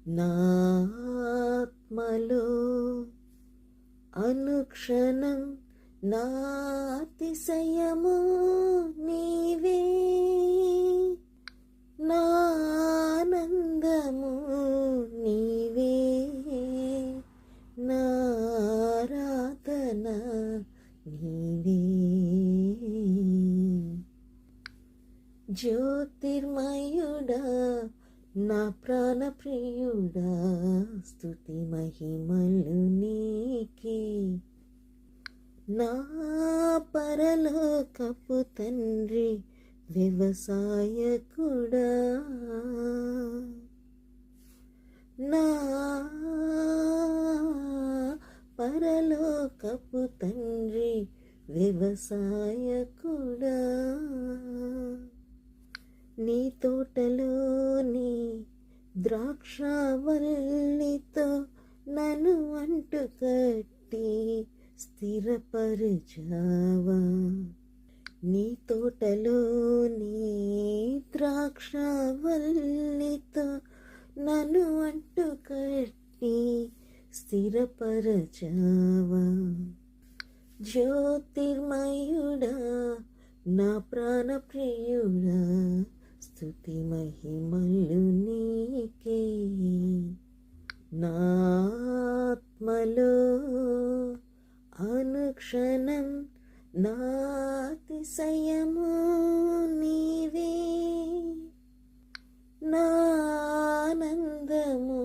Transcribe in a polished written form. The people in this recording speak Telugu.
నా ఆత్మలో అనుక్షణం నా అతిశయము నీవే, నా ఆనందము నీవే, నా ఆరాధన నీవే. జ్యోతిర్మయుడా నా ప్రాణప్రియుడా, స్తుతి మహిమలు నీకే. నా పరలోకపు తండ్రి వ్యవసాయకుడా, నా పరలోకపు తండ్రి వ్యవసాయకుడా, నీ తోటలోని ద్రాక్షవల్లితో నన్ను అంటుకట్టి స్థిరపరచావా. నీ తోటలోని ద్రాక్షవల్లితో నన్ను అంటుకట్టి స్థిరపరచావా. జ్యోతిర్మయుడా నా ప్రాణప్రియుడా, స్తుతి మహిమలు నీకే. నా ఆత్మలో అనుక్షణం నా అతిశయము నీవే, నా ఆనందము